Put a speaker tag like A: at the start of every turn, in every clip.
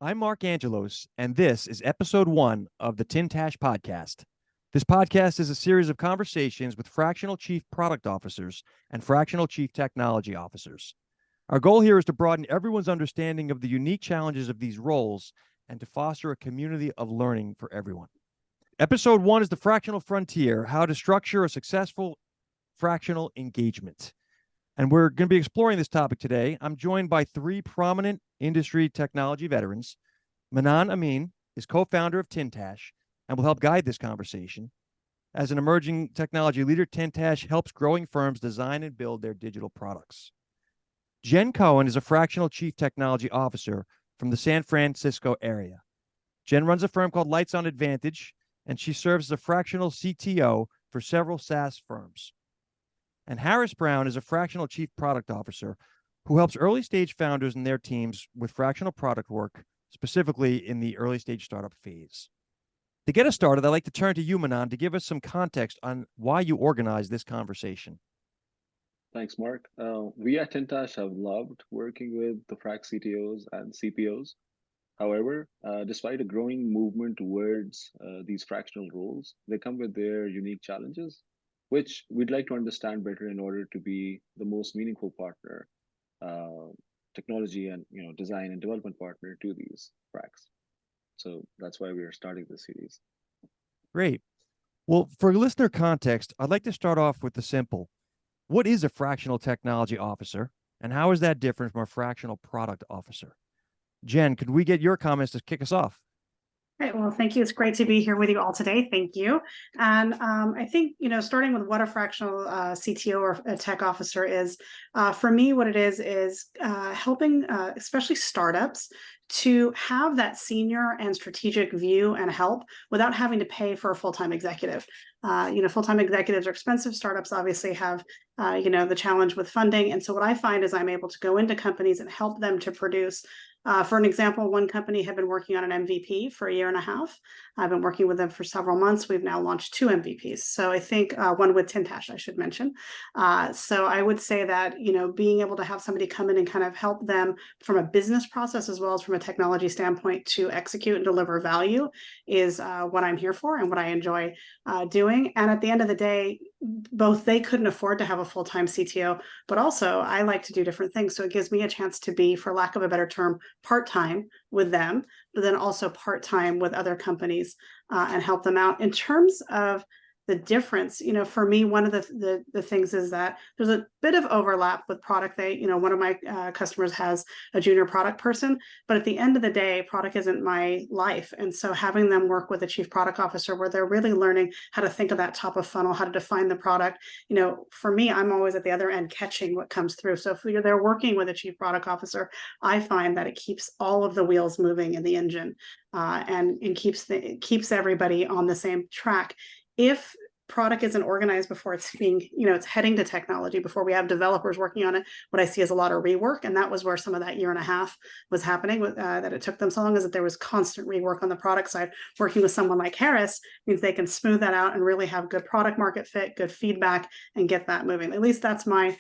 A: I'm Mark Angelos, and this is episode 1 of the Tintash podcast. This podcast is a series of conversations with fractional chief product officers and fractional chief technology officers. Our goal here is to broaden everyone's understanding of the unique challenges of these roles and to foster a community of learning for everyone. Episode 1 is the Fractional Frontier, how to structure a successful fractional engagement. And we're going to be exploring this topic today. I'm joined by 3 prominent industry technology veterans. Manan Amin is co-founder of Tintash and will help guide this conversation. As an emerging technology leader, Tintash helps growing firms design and build their digital products. Jen Cohen is a fractional chief technology officer from the San Francisco area. Jen runs a firm called Lights on Advantage, and she serves as a fractional CTO for several SaaS firms. And Harris Brown is a fractional chief product officer who helps early stage founders and their teams with fractional product work, specifically in the early stage startup phase. To get us started, I'd like to turn to you, Manan, to give us some context on why you organized this conversation.
B: Thanks, Mark. We at Tintash have loved working with the Frac CTOs and CPOs. However, despite a growing movement towards these fractional roles, they come with their unique challenges, which we'd like to understand better in order to be the most meaningful partner, technology and design and development partner to these Fracs. So that's why we are starting this series.
A: Great. Well, for listener context, I'd like to start off with the simple. What is a fractional technology officer, and how is that different from a fractional product officer? Jen, could we get your comments to kick us off?
C: Great. Well, thank you. It's great to be here with you all today. Thank you. And I think, starting with what a fractional CTO or a tech officer is, for me, what it is helping, especially startups, to have that senior and strategic view and help without having to pay for a full-time executive. Full-time executives are expensive. Startups obviously have, the challenge with funding. And so what I find is I'm able to go into companies and help them to produce. For an example, one company had been working on an MVP for a year and a half. I've been working with them for several months. We've now launched 2 MVPs. So I think one with Tintash, I should mention. So I would say that, being able to have somebody come in and kind of help them from a business process as well as from a technology standpoint to execute and deliver value is what I'm here for and what I enjoy doing. And at the end of the day, both they couldn't afford to have a full-time CTO, but also I like to do different things. So it gives me a chance to be, for lack of a better term, part-time with them, but then also part-time with other companies and help them out. In terms of the difference, for me, one of the things is that there's a bit of overlap with product. One of my customers has a junior product person, but at the end of the day, product isn't my life. And so having them work with a chief product officer where they're really learning how to think of that top of funnel, how to define the product, for me, I'm always at the other end catching what comes through. So if they're working with a chief product officer, I find that it keeps all of the wheels moving in the engine and keeps everybody on the same track. If product isn't organized before it's being, it's heading to technology, before we have developers working on it, what I see is a lot of rework. And that was where some of that year and a half was happening, that it took them so long, is that there was constant rework on the product side. Working with someone like Harris means they can smooth that out and really have good product market fit, good feedback, and get that moving. At least that's my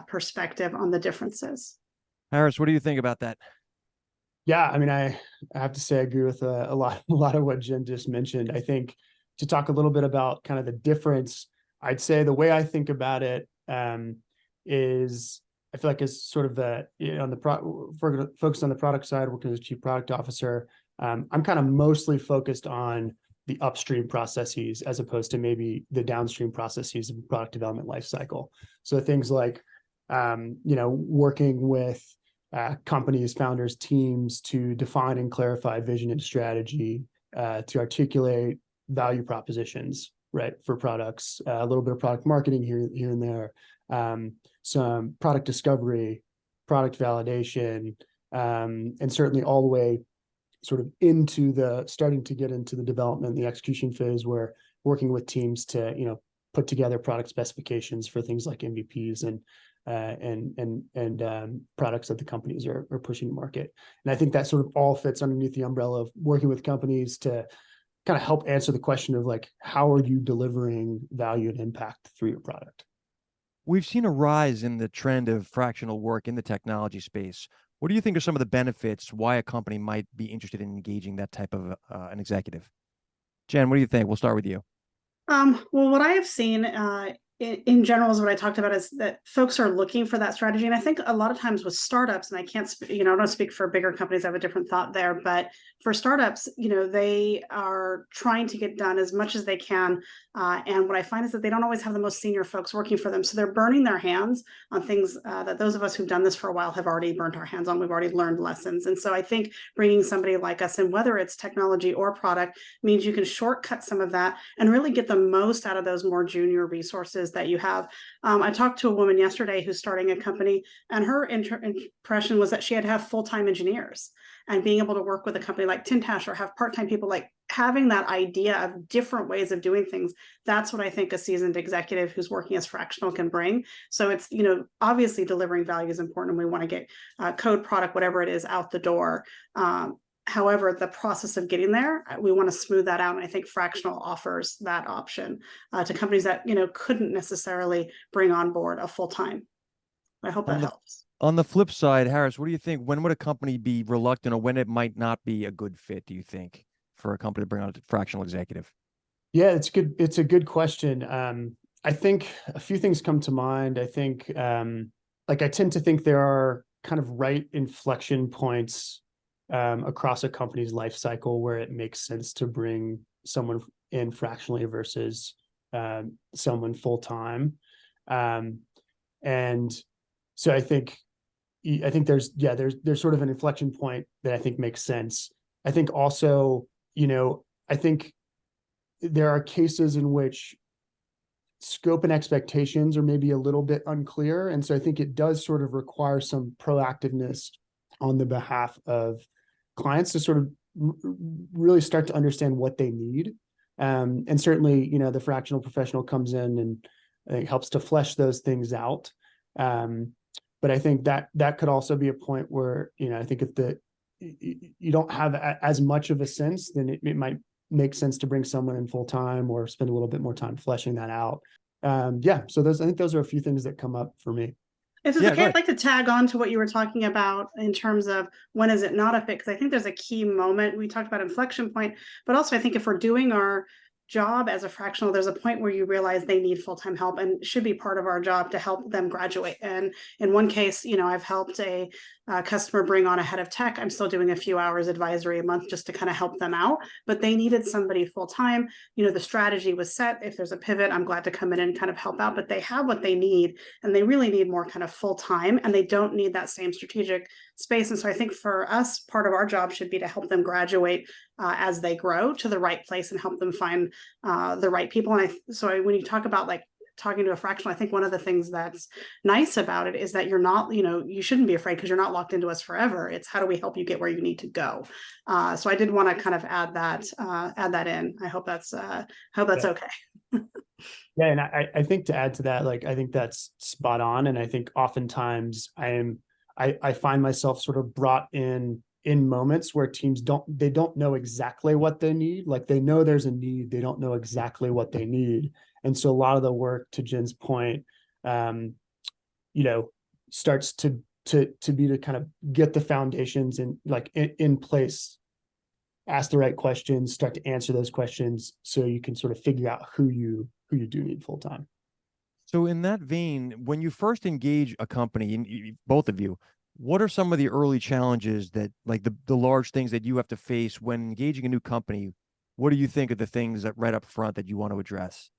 C: perspective on the differences.
A: Harris, what do you think about that?
D: Yeah, I mean, I have to say I agree with a lot of what Jen just mentioned. I think to talk a little bit about kind of the difference, I'd say the way I think about it is I feel like it's sort of focused on the product side, working as chief product officer. I'm kind of mostly focused on the upstream processes as opposed to maybe the downstream processes of the product development lifecycle. So things like, working with companies, founders, teams to define and clarify vision and strategy, to articulate value propositions, right, for products, a little bit of product marketing here and there, some product discovery, product validation, and certainly all the way sort of starting to get into the development, the execution phase, where working with teams to, put together product specifications for things like MVPs and products that the companies are pushing to market. And I think that sort of all fits underneath the umbrella of working with companies to kind of help answer the question of like, how are you delivering value and impact through your product?
A: We've seen a rise in the trend of fractional work in the technology space. What do you think are some of the benefits why a company might be interested in engaging that type of an executive? Jen, what do you think? We'll start with you.
C: Well, what I have seen in general is what I talked about is that folks are looking for that strategy. And I think a lot of times with startups, and I can't, I don't speak for bigger companies, I have a different thought there, but for startups, they are trying to get done as much as they can. And what I find is that they don't always have the most senior folks working for them. So they're burning their hands on things that those of us who've done this for a while have already burnt our hands on. We've already learned lessons. And so I think bringing somebody like us in, whether it's technology or product, means you can shortcut some of that and really get the most out of those more junior resources that you have. I talked to a woman yesterday who's starting a company, and her impression was that she had to have full-time engineers, and being able to work with a company like Tintash or have part-time people, like having that idea of different ways of doing things. That's what I think a seasoned executive who's working as fractional can bring. So it's, obviously delivering value is important, and we want to get code, product, whatever it is, out the door. However, the process of getting there, we want to smooth that out. And I think Fractional offers that option to companies that, couldn't necessarily bring on board a full-time. I hope that helps.
A: On the flip side, Harris, what do you think? When would a company be reluctant, or when it might not be a good fit, do you think, for a company to bring on a fractional executive?
D: Yeah, it's good. It's a good question. I think a few things come to mind. I think, I tend to think there are kind of right inflection points across a company's life cycle where it makes sense to bring someone in fractionally versus someone full-time. And so I think there's sort of an inflection point that I think makes sense. I think also, I think there are cases in which scope and expectations are maybe a little bit unclear. And so I think it does sort of require some proactiveness on the behalf of clients to sort of really start to understand what they need. And certainly, the fractional professional comes in and I think helps to flesh those things out. But I think that could also be a point where, I think if you don't have as much of a sense, then it might make sense to bring someone in full time or spend a little bit more time fleshing that out. So I think those are a few things that come up for me.
C: If it's okay, I'd like to tag on to what you were talking about in terms of when is it not a fit, because I think there's a key moment. We talked about inflection point, but also I think if we're doing our job as a fractional, there's a point where you realize they need full-time help, and should be part of our job to help them graduate. And in one case, I've helped a customer bring on a head of tech. I'm still doing a few hours advisory a month just to kind of help them out, but they needed somebody full-time. The strategy was set. If there's a pivot, I'm glad to come in and kind of help out, but they have what they need, and they really need more kind of full-time, and they don't need that same strategic space. And so I think for us, part of our job should be to help them graduate as they grow to the right place and help them find the right people. And when you talk about talking to a fractional, I think one of the things that's nice about it is that you're not, you shouldn't be afraid because you're not locked into us forever. It's how do we help you get where you need to go? So I did want to kind of add that in. I hope that's okay.
D: Yeah, and I think to add to that, I think that's spot on. And I think oftentimes I find myself sort of brought in moments where teams don't know exactly what they need. They know there's a need, they don't know exactly what they need. And so a lot of the work, to Jen's point, starts to be to kind of get the foundations in place, ask the right questions, start to answer those questions so you can sort of figure out who you do need full time.
A: So in that vein, when you first engage a company, and both of you, what are some of the early challenges that, the large things that you have to face when engaging a new company? What do you think are the things that right up front that you want to address?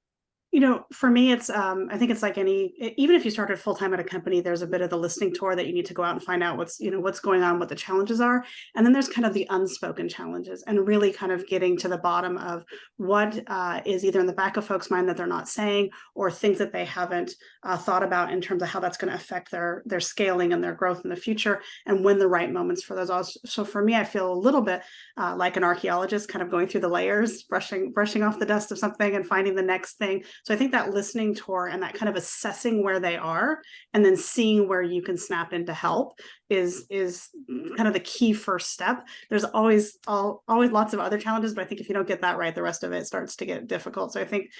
C: For me, it's, I think it's like even if you started full-time at a company, there's a bit of the listening tour that you need to go out and find out what's going on, what the challenges are. And then there's kind of the unspoken challenges, and really kind of getting to the bottom of what is either in the back of folks' mind that they're not saying, or things that they haven't thought about in terms of how that's going to affect their scaling and their growth in the future, and when the right moments for those. So for me, I feel a little bit like an archaeologist, kind of going through the layers, brushing off the dust of something and finding the next thing. So I think that listening tour and that kind of assessing where they are and then seeing where you can snap in to help is kind of the key first step. There's always lots of other challenges, but I think if you don't get that right, the rest of it starts to get difficult. So I think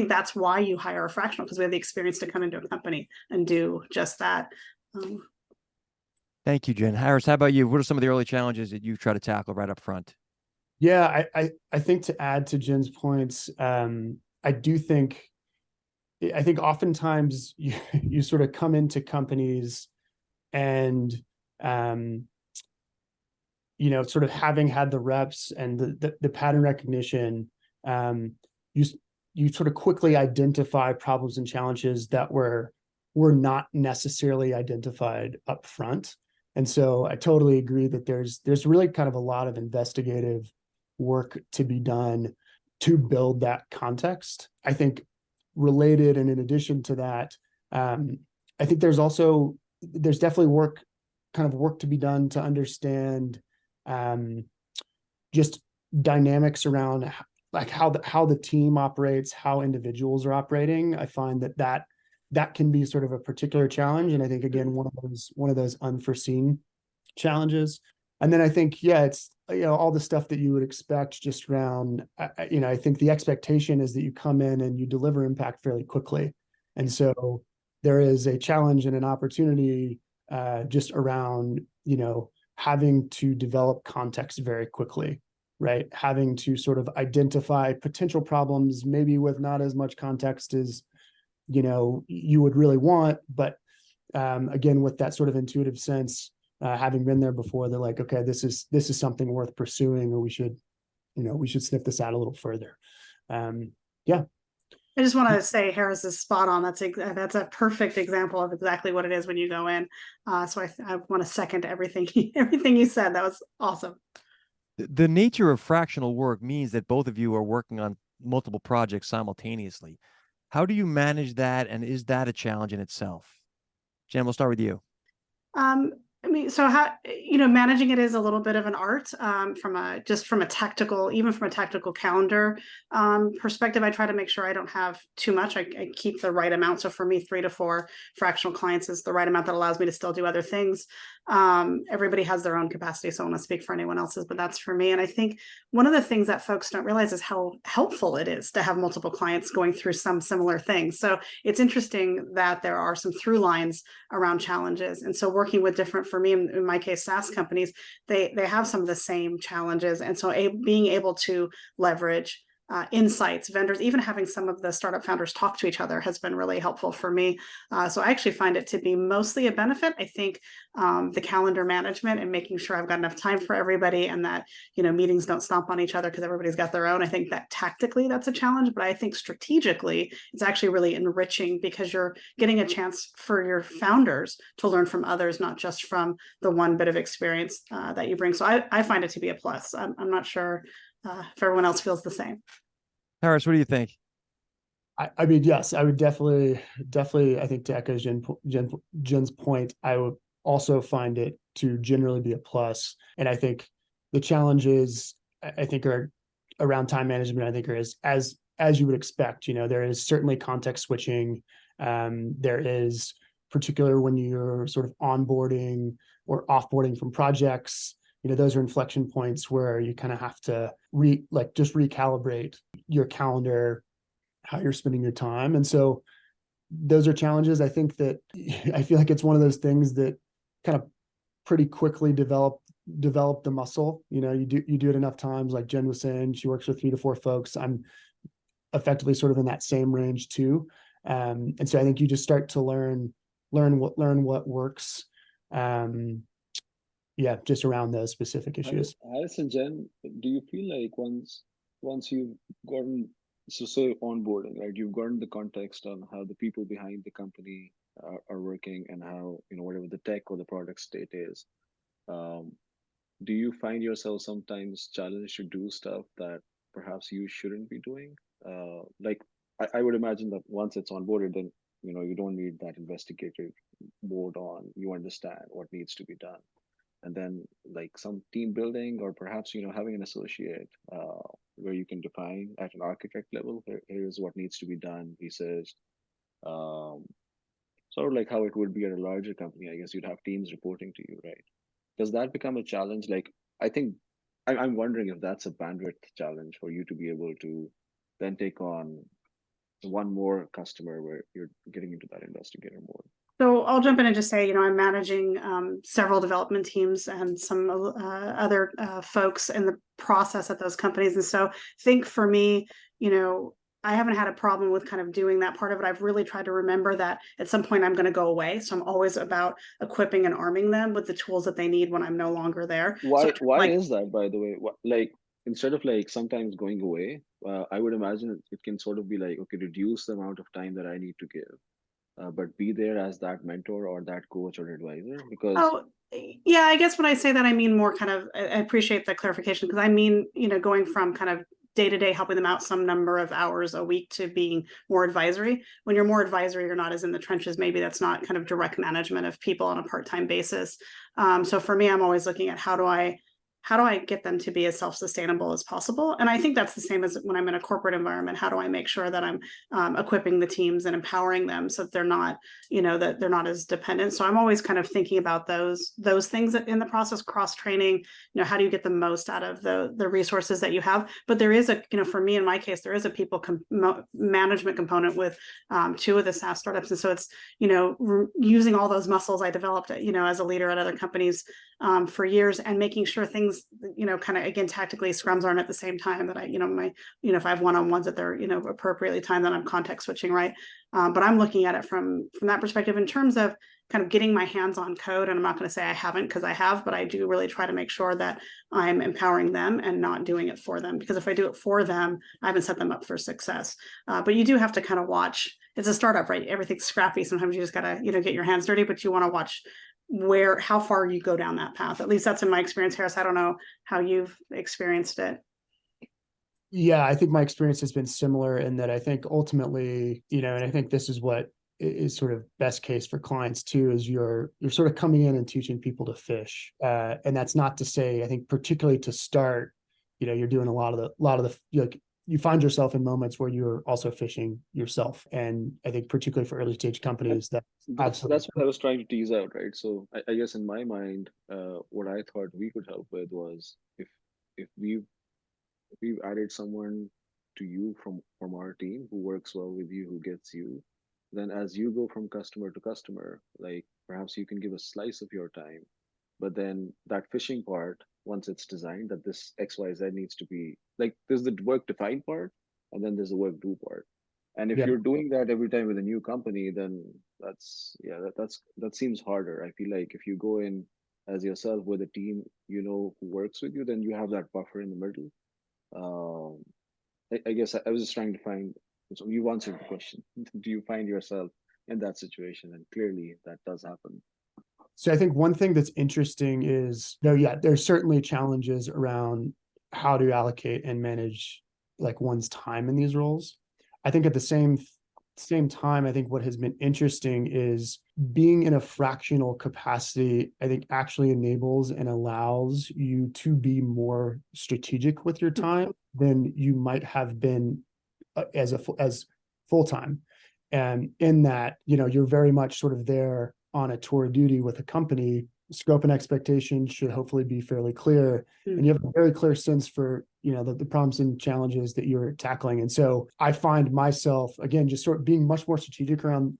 C: that's why you hire a fractional, because we have the experience to come into a company and do just that.
A: Thank you, Jen. Harris, how about you? What are some of the early challenges that you try to tackle right up front?
D: Yeah, I think to add to Jen's points, I do think I think oftentimes you sort of come into companies and um, sort of having had the reps and the pattern recognition, um, you you sort of quickly identify problems and challenges that were not necessarily identified up front. And so I totally agree that there's really kind of a lot of investigative work to be done to build that context. I think related and in addition to that, I think there's definitely work to be done to understand just dynamics around like how the team operates, how individuals are operating. I find that can be sort of a particular challenge, and I think again one of those unforeseen challenges. And then I think it's all the stuff that you would expect just around I think the expectation is that you come in and you deliver impact fairly quickly, and so there is a challenge and an opportunity just around having to develop context very quickly, right? Having to sort of identify potential problems, maybe with not as much context as you would really want, but again, with that sort of intuitive sense, having been there before, they're like, okay, this is something worth pursuing, or we should sniff this out a little further. Yeah.
C: I just want to say Harris is spot on. That's a perfect example of exactly what it is when you go in. So I want to second everything you said. That was awesome.
A: The nature of fractional work means that both of you are working on multiple projects simultaneously. How do you manage that, and is that a challenge in itself? Jen, we'll start with you.
C: I mean, so how managing it is a little bit of an art from a tactical calendar perspective. I try to make sure I don't have too much. I keep the right amount. So for me, 3 to 4 fractional clients is the right amount that allows me to still do other things. Everybody has their own capacity, so I don't want to speak for anyone else's, but that's for me. And I think one of the things that folks don't realize is how helpful it is to have multiple clients going through some similar things. So it's interesting that there are some through lines around challenges. And so working with different, for me, in my case, SaaS companies, they have some of the same challenges. And so being able to leverage insights, vendors, even having some of the startup founders talk to each other has been really helpful for me. So I actually find it to be mostly a benefit. I think the calendar management and making sure I've got enough time for everybody, and that meetings don't stomp on each other because everybody's got their own. I think that tactically that's a challenge, but I think strategically it's actually really enriching because you're getting a chance for your founders to learn from others, not just from the one bit of experience that you bring. So I find it to be a plus. I'm not sure if everyone else feels the same.
A: Harris, what do you think?
D: I mean, yes, I would definitely, I think to echo Jen's point, I would also find it to generally be a plus. And I think the challenges, I think, are around time management. I think are as you would expect. There is certainly context switching. There is particular when you're sort of onboarding or offboarding from projects. Those are inflection points where you kind of have to just recalibrate your calendar, how you're spending your time. And so those are challenges. I think that I feel like it's one of those things that kind of pretty quickly develop the muscle. You do it enough times, like Jen was saying, she works with 3 to 4 folks. I'm effectively sort of in that same range too. And so I think you just start to learn what works. Just around those specific issues.
B: Alice and Jen, do you feel like once you've gotten, so say onboarding, right? You've gotten the context on how the people behind the company are working and how, whatever the tech or the product state is. Do you find yourself sometimes challenged to do stuff that perhaps you shouldn't be doing? Like I would imagine that once it's onboarded, then you don't need that investigative mode on. You understand what needs to be done. And then like some team building, or perhaps having an associate where you can define at an architect level, here's what needs to be done, researched, sort of like how it would be at a larger company. I guess you'd have teams reporting to you, right? Does that become a challenge? Like, I think I'm wondering if that's a bandwidth challenge for you to be able to then take on one more customer where you're getting into that investigator mode.
C: So I'll jump in and just say, I'm managing several development teams and some other folks in the process at those companies. And so I think for me, I haven't had a problem with kind of doing that part of it. I've really tried to remember that at some point I'm going to go away. So I'm always about equipping and arming them with the tools that they need when I'm no longer there.
B: Why is that, by the way? Like, instead of like sometimes going away, I would imagine it can sort of be like, okay, reduce the amount of time that I need to give. But be there as that mentor or that coach or advisor, because
C: Oh, yeah, I guess when I say that, I mean more kind of, I appreciate the clarification, because I mean, going from kind of day to day helping them out some number of hours a week to being more advisory. When you're more advisory, you're not as in the trenches. Maybe that's not kind of direct management of people on a part-time basis. So for me, I'm always looking at how do I get them to be as self-sustainable as possible? And I think that's the same as when I'm in a corporate environment. How do I make sure that I'm equipping the teams and empowering them so that they're not, that they're not as dependent? So I'm always kind of thinking about those things in the process, cross-training, how do you get the most out of the resources that you have? But there is for me, in my case, there is a people management component with 2 of the SaaS startups. And so it's, using all those muscles I developed, as a leader at other companies for years, and making sure things, kind of, again, tactically scrums aren't at the same time that I, if I have one-on-ones that they're, appropriately timed, then I'm context switching, right? But I'm looking at it from that perspective in terms of kind of getting my hands on code. And I'm not going to say I haven't, because I have, but I do really try to make sure that I'm empowering them and not doing it for them, because if I do it for them, I haven't set them up for success. But you do have to kind of watch. It's a startup, right? Everything's scrappy. Sometimes you just got to, get your hands dirty, but you want to watch how far you go down that path. At least that's in my experience, Harris. I don't know how you've experienced it.
D: Yeah, I think my experience has been similar in that I think ultimately, and I think this is what is sort of best case for clients too, is you're sort of coming in and teaching people to fish. And that's not to say, I think particularly to start, you're doing a lot of the you find yourself in moments where you're also fishing yourself. And I think particularly for early stage companies,
B: that's what I was trying to tease out, right? So I guess in my mind, what I thought we could help with was if we've added someone to you from our team who works well with you, who gets you, then as you go from customer to customer, like perhaps you can give a slice of your time, but then that fishing part, once it's designed that this XYZ needs to be like, there's the work defined part, and then there's the work do part. And if you're doing that every time with a new company, then that seems harder. I feel like if you go in as yourself with a team, who works with you, then you have that buffer in the middle. I guess I was just trying to find, so you answered the question. Do you find yourself in that situation? And clearly that does happen.
D: So I think one thing that's interesting is, there's certainly challenges around how to allocate and manage like one's time in these roles. I think at the same time, I think what has been interesting is being in a fractional capacity, I think actually enables and allows you to be more strategic with your time than you might have been as full-time. And in that, you're very much sort of there on a tour of duty with a company. Scope and expectation should hopefully be fairly clear, and you have a very clear sense for the problems and challenges that you're tackling. And so I find myself, again, just sort of being much more strategic around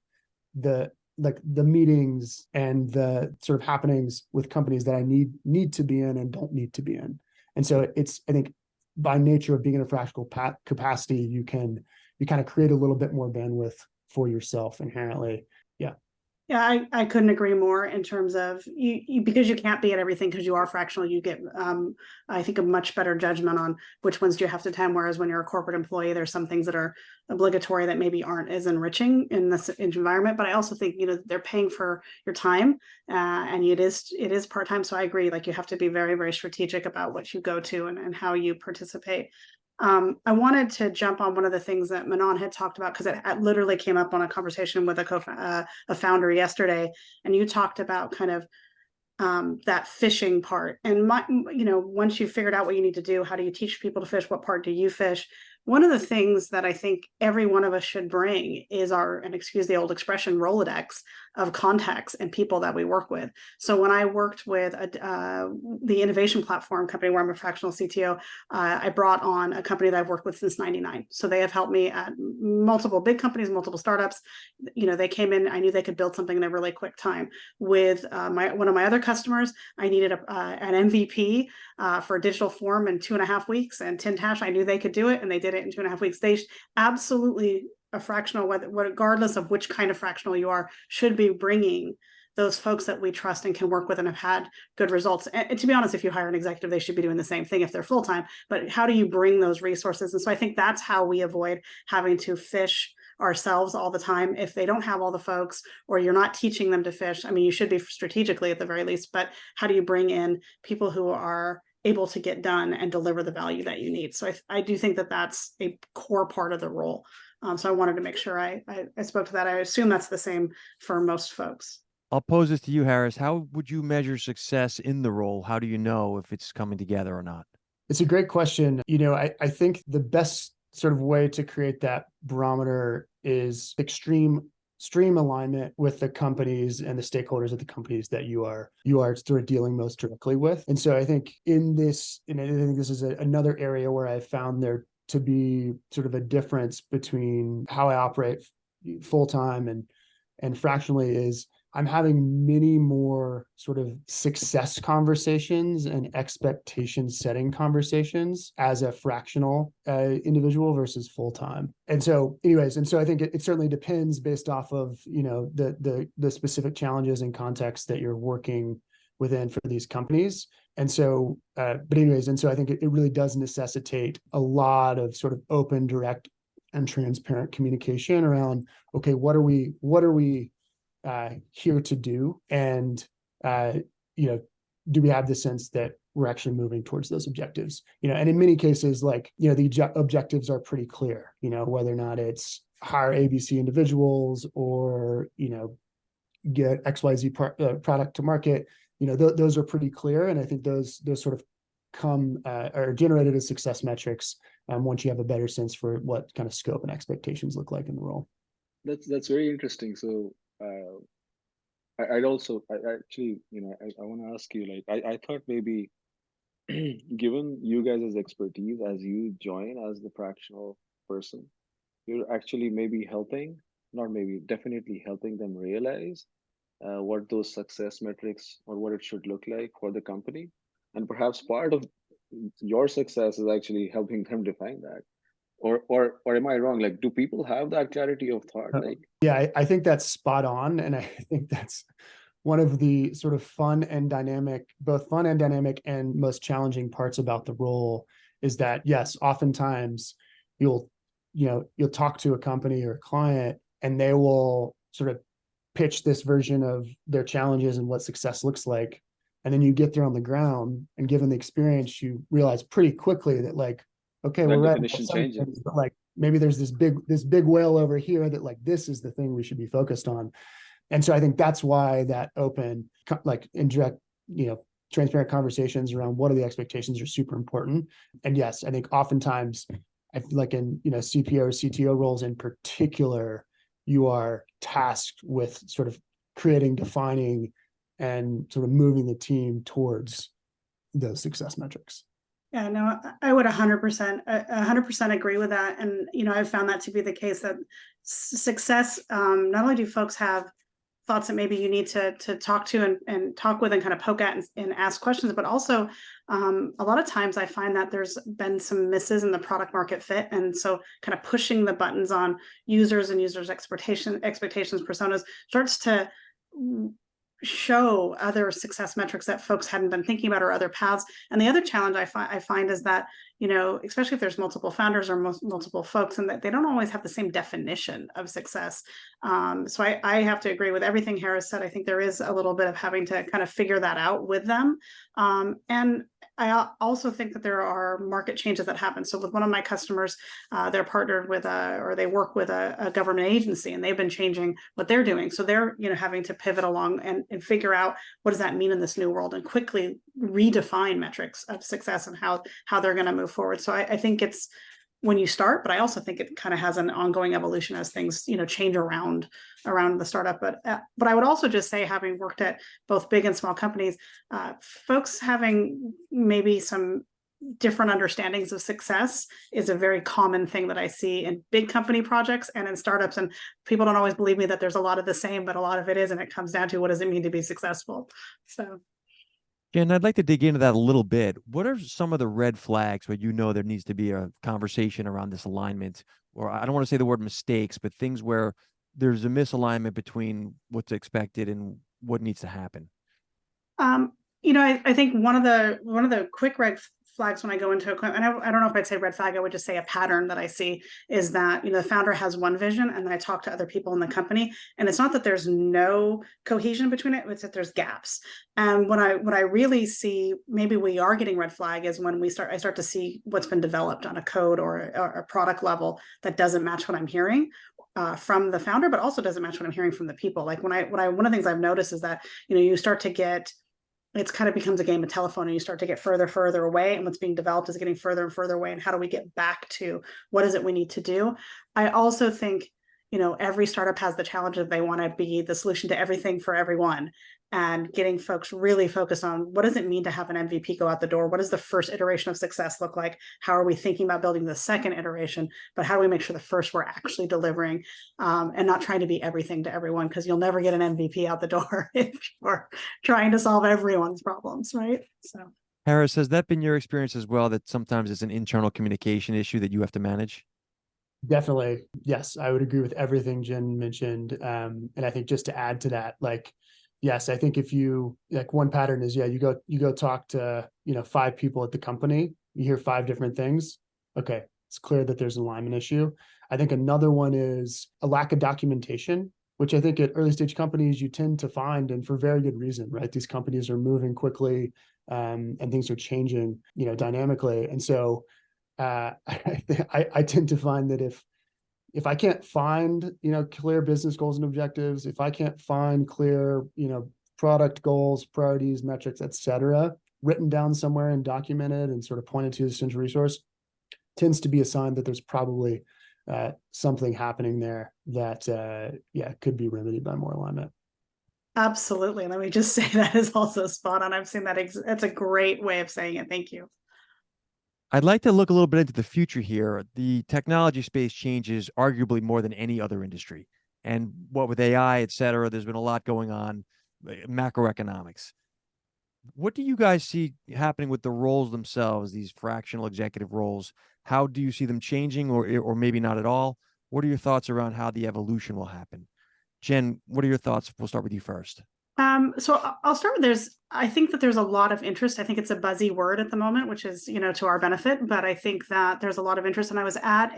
D: the meetings and the sort of happenings with companies that I need to be in and don't need to be in. And so I think by nature of being in a fractional capacity, you kind of create a little bit more bandwidth for yourself inherently.
C: Yeah, I couldn't agree more in terms of you because you can't be at everything because you are fractional. You get, I think, a much better judgment on which ones do you have to attend. Whereas when you're a corporate employee, there's some things that are obligatory that maybe aren't as enriching in this environment. But I also think they're paying for your time, and it is part time. So I agree. Like you have to be very, very strategic about what you go to and how you participate. I wanted to jump on one of the things that Manon had talked about, because it literally came up on a conversation with a founder yesterday, and you talked about kind of that fishing part. And once you've figured out what you need to do, how do you teach people to fish? What part do you fish? one of the things that I think every one of us should bring is and excuse the old expression, Rolodex of contacts and people that we work with. So when I worked with the innovation platform company where I'm a fractional CTO, I brought on a company that I've worked with since '99. So they have helped me at multiple big companies, multiple startups. They came in, I knew they could build something in a really quick time. With one of my other customers, I needed an MVP for a digital form in 2.5 weeks, and Tintash, I knew they could do it, and they did it in 2.5 weeks. They absolutely, a fractional, regardless of which kind of fractional you are, should be bringing those folks that we trust and can work with and have had good results. And to be honest, if you hire an executive, they should be doing the same thing if they're full-time, but how do you bring those resources? And so I think that's how we avoid having to fish ourselves all the time if they don't have all the folks, or you're not teaching them to fish. I mean, you should be strategically at the very least, but how do you bring in people who are able to get done and deliver the value that you need? So I do think that that's a core part of the role. So I wanted to make sure I spoke to that. I assume that's the same for most folks.
A: I'll pose this to you, Harris. How would you measure success in the role? How do you know if it's coming together or not?
D: It's a great question. I think the best sort of way to create that barometer is extreme alignment with the companies and the stakeholders of the companies that you are sort of dealing most directly with. And so I think I think this is another area where I found there to be sort of a difference between how I operate full-time and fractionally is I'm having many more sort of success conversations and expectation setting conversations as a fractional individual versus full-time. And so I think it certainly depends based off of, the specific challenges and context that you're working within for these companies. And so, I think it really does necessitate a lot of sort of open, direct, and transparent communication around, okay, what are we here to do? And, do we have the sense that we're actually moving towards those objectives? And in many cases, the objectives are pretty clear, whether or not it's hire ABC individuals or, get XYZ product to market, those are pretty clear. And I think those sort of are generated as success metrics once you have a better sense for what kind of scope and expectations look like in the role.
B: That's very interesting. So I actually, I want to ask you, I thought maybe given you guys' expertise as you join as the fractional person, you're actually definitely helping them realize what those success metrics or what it should look like for the company. And perhaps part of your success is actually helping them define that. Or am I wrong? Do people have that clarity of thought?
D: Yeah, I think that's spot on. And I think that's one of the sort of fun and dynamic and most challenging parts about the role is that, yes, oftentimes you'll talk to a company or a client and they will sort of pitch this version of their challenges and what success looks like. And then you get there on the ground, and given the experience, you realize pretty quickly that okay, we're right. But maybe there's this big whale over here that this is the thing we should be focused on. And so I think that's why that open, indirect, transparent conversations around what are the expectations are super important. And yes, I think oftentimes, in CPO or CTO roles in particular, you are tasked with sort of creating, defining, and sort of moving the team towards those success metrics.
C: Yeah, no, I would 100% agree with that. And, I've found that to be the case that success, not only do folks have thoughts that maybe you need to talk to and talk with and kind of poke at and ask questions, but also a lot of times I find that there's been some misses in the product market fit. And so kind of pushing the buttons on users and users' expectations, personas starts to show other success metrics that folks hadn't been thinking about or other paths. And the other challenge I find is that, especially if there's multiple founders or multiple folks, and that they don't always have the same definition of success. So I have to agree with everything Harris said. I think there is a little bit of having to kind of figure that out with them. And I also think that there are market changes that happen. So with one of my customers, they're partnered with or they work with a government agency, and they've been changing what they're doing. So they're, having to pivot along and figure out what does that mean in this new world, and quickly redefine metrics of success and how they're going to move forward. So I think it's when you start, but I also think it kind of has an ongoing evolution as things, change around the startup. But I would also just say, having worked at both big and small companies, folks having maybe some different understandings of success is a very common thing that I see in big company projects and in startups. And people don't always believe me that there's a lot of the same, but a lot of it is, and it comes down to, what does it mean to be successful? So.
A: Jen, I'd like to dig into that a little bit. What are some of the red flags where there needs to be a conversation around this alignment? Or I don't want to say the word mistakes, but things where there's a misalignment between what's expected and what needs to happen.
C: I think one of the quick red flags when I go into and I don't know if I'd say red flag, I would just say a pattern that I see is that, the founder has one vision, and then I talk to other people in the company, and it's not that there's no cohesion between it, it's that there's gaps. And what I really see, maybe we are getting red flag, is when I start to see what's been developed on a code or a product level that doesn't match what I'm hearing from the founder, but also doesn't match what I'm hearing from the people. Like one of the things I've noticed is that, you start to get, it's kind of becomes a game of telephone, and you start to get further away, and what's being developed is getting further and further away. And how do we get back to what is it we need to do? I also think, every startup has the challenge that they want to be the solution to everything for everyone, and getting folks really focused on, what does it mean to have an MVP go out the door? What does the first iteration of success look like? How are we thinking about building the second iteration? But how do we make sure the first we're actually delivering, and not trying to be everything to everyone? Because you'll never get an MVP out the door if you're trying to solve everyone's problems, right? So,
A: Harris, has that been your experience as well, that sometimes it's an internal communication issue that you have to manage?
D: Definitely. Yes, I would agree with everything Jen mentioned. And I think just to add to that, yes, I think if you, one pattern is, you go talk to, 5 people at the company, you hear 5 different things. Okay, it's clear that there's an alignment issue. I think another one is a lack of documentation, which I think at early stage companies you tend to find, and for very good reason, right? These companies are moving quickly, and things are changing, dynamically. And so I tend to find that if I can't find, clear business goals and objectives, if I can't find clear, product goals, priorities, metrics, et cetera, written down somewhere and documented and sort of pointed to as a central resource, tends to be a sign that there's probably something happening there that, could be remedied by more alignment.
C: absolutely. Let me just say that is also spot on. I've seen that. That's a great way of saying it. Thank you.
A: I'd like to look a little bit into the future here. The technology space changes arguably more than any other industry. And what with AI, et cetera, there's been a lot going on, macroeconomics. What do you guys see happening with the roles themselves, these fractional executive roles? How do you see them changing, or maybe not at all? What are your thoughts around how the evolution will happen? Jen, what are your thoughts? We'll start with you first.
C: So I'll start with I think that there's a lot of interest. I think it's a buzzy word at the moment, which is, to our benefit, but I think that there's a lot of interest. And I was at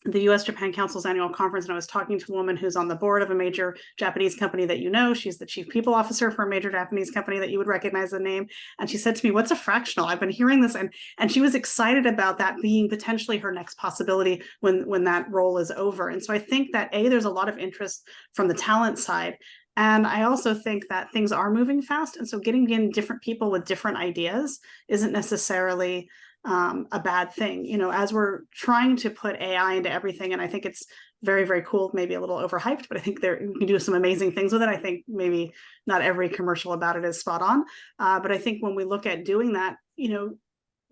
C: the US Japan Council's annual conference, and I was talking to a woman who's on the board of a major Japanese company that she's the chief people officer for a major Japanese company that you would recognize the name. And she said to me, "What's a fractional? I've been hearing this." And she was excited about that being potentially her next possibility when that role is over. And so I think that there's a lot of interest from the talent side. And I also think that things are moving fast. And so getting in different people with different ideas isn't necessarily a bad thing, as we're trying to put AI into everything. And I think it's very, very cool, maybe a little overhyped, but I think you can do some amazing things with it. I think maybe not every commercial about it is spot on. But I think when we look at doing that,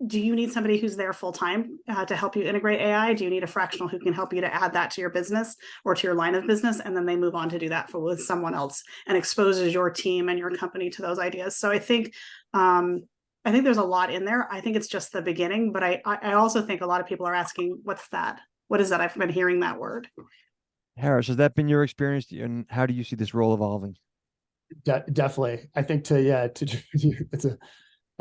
C: do you need somebody who's there full time to help you integrate AI? Do you need a fractional who can help you to add that to your business or to your line of business? And then they move on to do that with someone else and exposes your team and your company to those ideas. So I think there's a lot in there. I think it's just the beginning, but I also think a lot of people are asking, what's that? What is that? I've been hearing that word.
A: Harris, has that been your experience, and how do you see this role evolving?
D: Definitely. I think I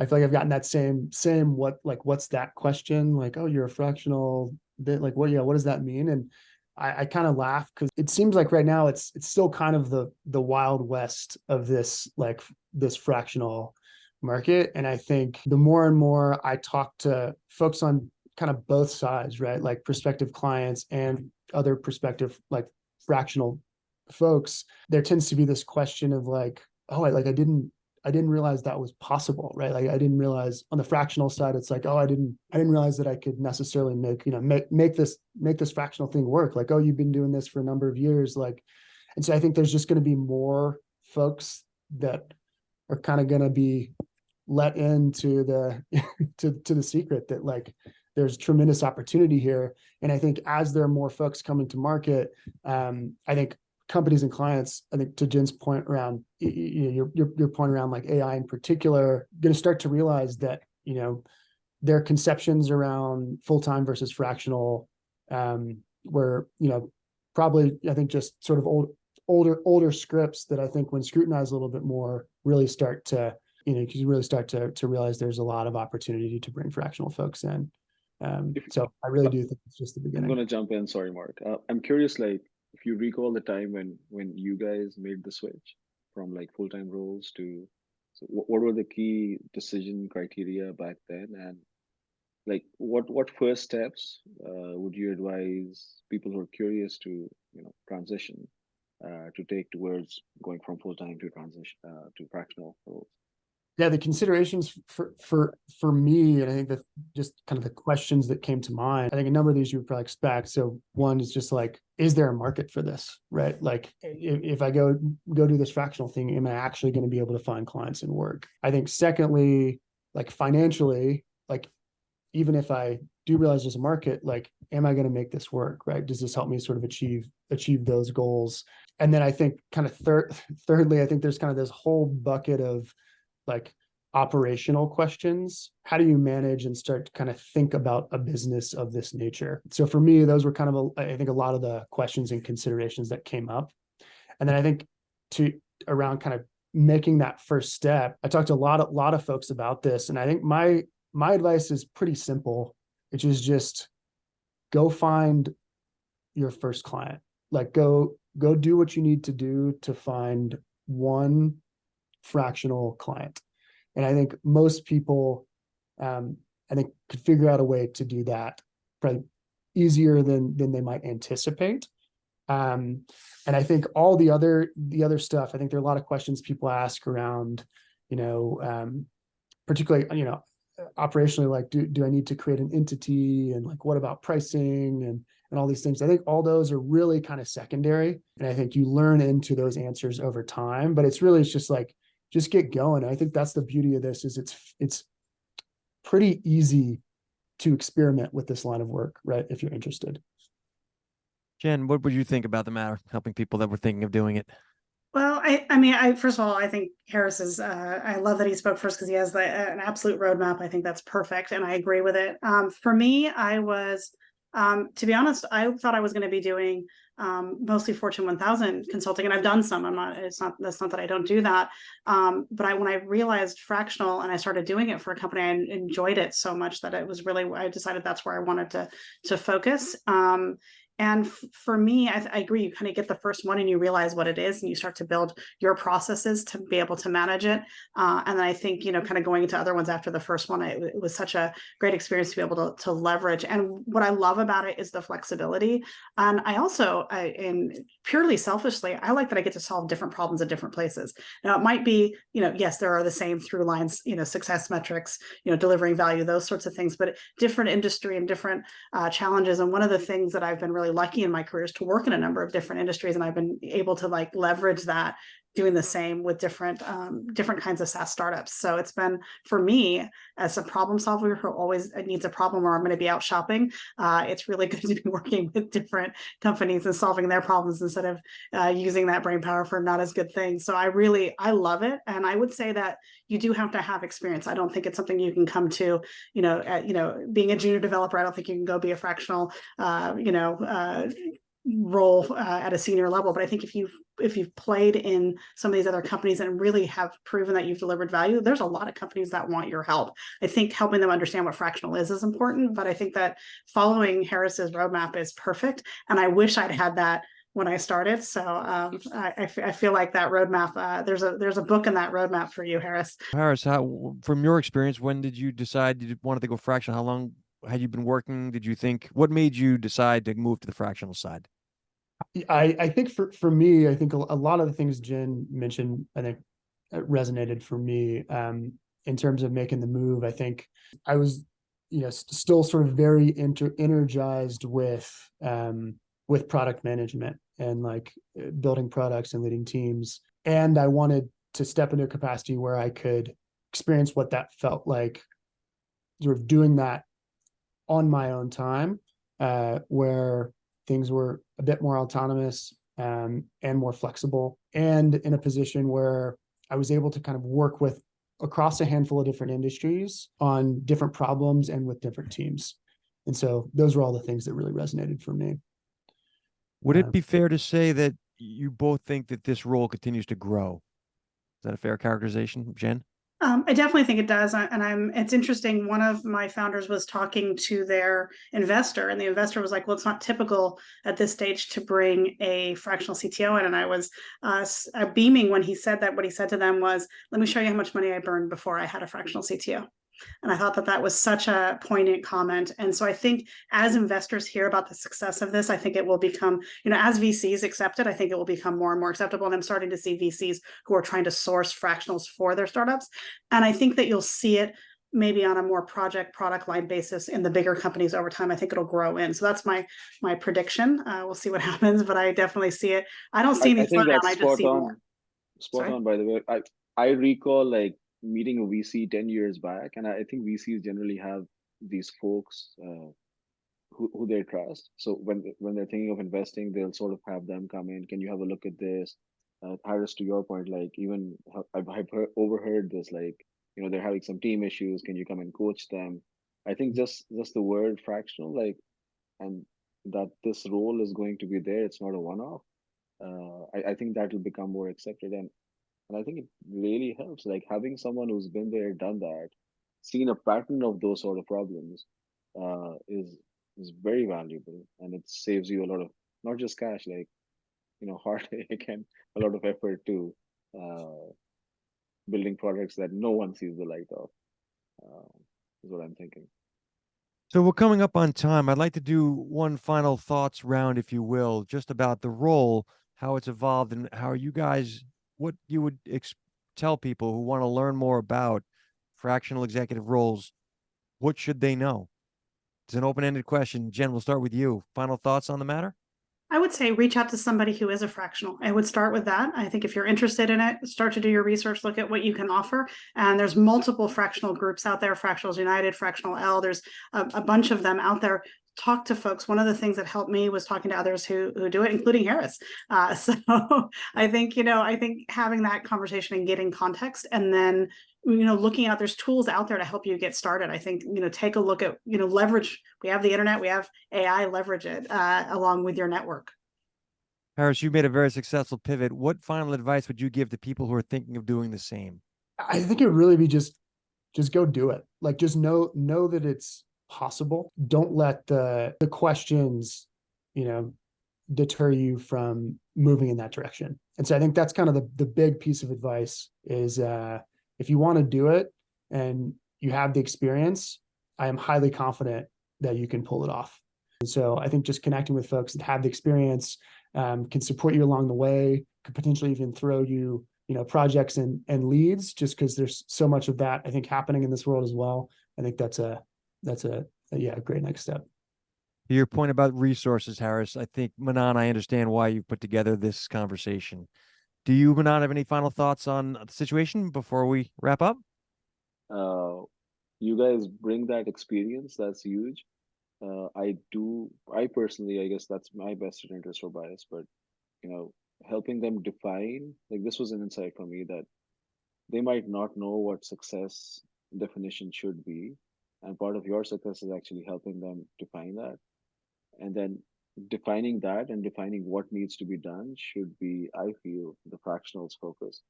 D: feel like I've gotten that same, what's that question? Like, oh, you're a fractional bit, what does that mean? And I kind of laugh because it seems like right now it's still kind of the Wild West of this fractional market. And I think the more and more I talk to folks on kind of both sides, right? Like prospective clients and other prospective, fractional folks, there tends to be this question of oh, I I didn't realize that was possible, right? Like I didn't realize on the fractional side, it's like, oh, I didn't realize that I could necessarily make this fractional thing work. Like, oh, you've been doing this for a number of years. Like, and so I think there's just going to be more folks that are kind of going to be let into the to the secret that like there's tremendous opportunity here. And I think as there are more folks coming to market, I think companies and clients, I think to Jen's point around your point around like AI in particular, going to start to realize that, their conceptions around full-time versus fractional, were, probably, I think just sort of older scripts that I think when scrutinized a little bit more really start to, you really start to realize there's a lot of opportunity to bring fractional folks in. So I really do think it's just the beginning.
B: I'm going to jump in. Sorry, Mark. I'm curious, like, if you recall the time when you guys made the switch from like full-time roles to, so what were the key decision criteria back then? And like, what first steps would you advise people who are curious to, transition to take towards going from full-time to transition to fractional roles?
D: Yeah, the considerations for me, and I think that just kind of the questions that came to mind, I think a number of these you would probably expect. So one is just like, is there a market for this, right? Like if I go do this fractional thing, am I actually going to be able to find clients and work? I think secondly, like financially, like even if I do realize there's a market, like, am I going to make this work, right? Does this help me sort of achieve those goals? And then I think kind of thirdly, I think there's kind of this whole bucket of like operational questions. How do you manage and start to kind of think about a business of this nature? So for me, those were kind of, I think a lot of the questions and considerations that came up. And then I think around kind of making that first step, I talked to a lot of folks about this. And I think my advice is pretty simple, which is just go find your first client. Like go do what you need to do to find one fractional client. And I think most people, I think could figure out a way to do that probably easier than they might anticipate. And I think all the other stuff, I think there are a lot of questions people ask around, particularly, operationally, like, do I need to create an entity, and like, what about pricing and all these things? I think all those are really kind of secondary. And I think you learn into those answers over time, but it's just like, just get going. And I think that's the beauty of this is it's pretty easy to experiment with this line of work, right? If you're interested.
A: Jen, what would you think about the matter, helping people that were thinking of doing it?
C: Well, I first of all, I think Harris is, I love that he spoke first because he has an absolute roadmap. I think that's perfect. And I agree with it. For me, I was, to be honest, I thought I was going to be doing mostly Fortune 1000 consulting, and I've done some. That's not that I don't do that. But when I realized fractional and I started doing it for a company, I enjoyed it so much that it was really, I decided that's where I wanted to focus. And for me, I agree. You kind of get the first one and you realize what it is and you start to build your processes to be able to manage it. And then I think, kind of going into other ones after the first one, it was such a great experience to be able to leverage. And what I love about it is the flexibility. And I also, and purely selfishly, I like that I get to solve different problems at different places. Now it might be, yes, there are the same through lines, success metrics, delivering value, those sorts of things, but different industry and different challenges. And one of the things that I've been really lucky in my career is to work in a number of different industries, and I've been able to like leverage that, doing the same with different kinds of SaaS startups. So it's been, for me, as a problem solver who always needs a problem or I'm going to be out shopping, it's really good to be working with different companies and solving their problems instead of using that brain power for not as good things. So I love it. And I would say that you do have to have experience. I don't think it's something you can come to, being a junior developer. I don't think you can go be a fractional, role at a senior level. But I think if you've played in some of these other companies and really have proven that you've delivered value, there's a lot of companies that want your help. I think helping them understand what fractional is important, but I think that following Harris's roadmap is perfect. And I wish I'd had that when I started. So I feel like that roadmap, there's a book in that roadmap for you, Harris.
A: Harris, from your experience, when did you decide you wanted to go fractional? How long had you been working? What made you decide to move to the fractional side?
D: I think for me, I think a lot of the things Jen mentioned, I think resonated for me. In terms of making the move, I think I was, still sort of very energized with product management and like building products and leading teams. And I wanted to step into a capacity where I could experience what that felt like, sort of doing that on my own time, where things were a bit more autonomous and more flexible, and in a position where I was able to kind of work with across a handful of different industries on different problems and with different teams. And so those were all the things that really resonated for me.
A: Would it be fair to say that you both think that this role continues to grow? Is that a fair characterization, Jen?
C: I definitely think it does. It's interesting. One of my founders was talking to their investor, and the investor was like, well, it's not typical at this stage to bring a fractional CTO in. And I was beaming when he said that. What he said to them was, let me show you how much money I burned before I had a fractional CTO. And I thought that that was such a poignant comment. And so I think as investors hear about the success of this, I think it will become, as VCs accept it, I think it will become more and more acceptable. And I'm starting to see VCs who are trying to source fractionals for their startups. And I think that you'll see it maybe on a more product line basis in the bigger companies over time. I think it'll grow in. So that's my prediction. We'll see what happens, but I definitely see it. I don't see any slowdown. I just see more.
B: Spot on, by the way. I recall like meeting a VC 10 years back, and I think VCs generally have these folks who they trust. So when they're thinking of investing, they'll sort of have them come in. Can you have a look at this? Harris, to your point, like even I've overheard this, like, they're having some team issues. Can you come and coach them? I think just the word fractional, like, and that this role is going to be there. It's not a one-off. I think that will become more accepted, and I think it really helps, like having someone who's been there, done that, seen a pattern of those sort of problems, is very valuable, and it saves you a lot of not just cash, like heartache and a lot of effort too, building products that no one sees the light of. Is what I'm thinking.
A: So we're coming up on time. I'd like to do one final thoughts round, if you will, just about the role, how it's evolved, and how you guys, what you would tell people who want to learn more about fractional executive roles. What should they know? It's an open-ended question. Jen, we'll start with you. Final thoughts on the matter?
C: I would say reach out to somebody who is a fractional. I would start with that. I think if you're interested in it, start to do your research, look at what you can offer. And there's multiple fractional groups out there, Fractionals United, Fractional L. There's a bunch of them out there. Talk to folks. One of the things that helped me was talking to others who do it, including Harris. So I think, having that conversation and getting context, and then looking out, there's tools out there to help you get started. I think, take a look at, leverage. We have the internet, we have AI, leverage it along with your network.
A: Harris, you made a very successful pivot. What final advice would you give to people who are thinking of doing the same?
D: I think it would really be just go do it. Like, just know that it's possible. Don't let the questions, deter you from moving in that direction. And so I think that's kind of the big piece of advice is, if you want to do it and you have the experience, I am highly confident that you can pull it off. And so I think just connecting with folks that have the experience, can support you along the way, could potentially even throw you, projects and leads, just because there's so much of that, I think, happening in this world as well. I think that's a great next step.
A: To your point about resources, Harris, I think, Manan, I understand why you put together this conversation. Do you, Manan, have any final thoughts on the situation before we wrap up?
B: You guys bring that experience. That's huge. I personally, I guess that's my best interest or bias, but, helping them define, like, this was an insight for me that they might not know what success definition should be. And part of your success is actually helping them define that. And then defining that and defining what needs to be done should be, I feel, the fractionals focus.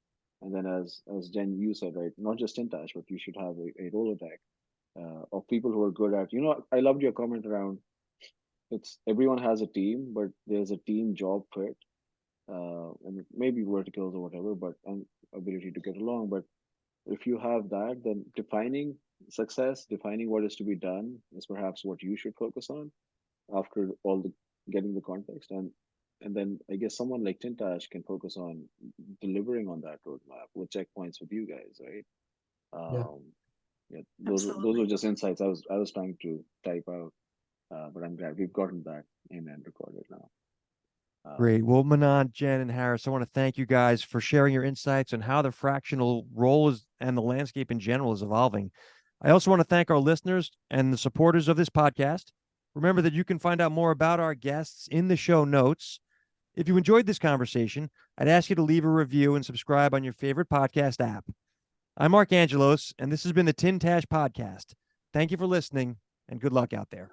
B: And then as Jen, you said, right, not just Tintash, but you should have a Rolodex of people who are good at, I loved your comment around, it's everyone has a team, but there's a team job fit, and maybe verticals or whatever, but and ability to get along. But if you have that, then defining success, defining what is to be done is perhaps what you should focus on after all the getting the context. And then I guess someone like Tintash can focus on delivering on that roadmap with checkpoints with you guys, right?
D: Yeah.
B: Yeah, those were
C: Absolutely.
B: just insights I was trying to type out, but I'm glad we've gotten that in and recorded now.
A: Great. Well, Manan, Jen, and Harris, I want to thank you guys for sharing your insights on how the fractional role is and the landscape in general is evolving. I also want to thank our listeners and the supporters of this podcast. Remember that you can find out more about our guests in the show notes. If you enjoyed this conversation, I'd ask you to leave a review and subscribe on your favorite podcast app. I'm Mark Angelos, and this has been the Tin Tash Podcast. Thank you for listening, and good luck out there.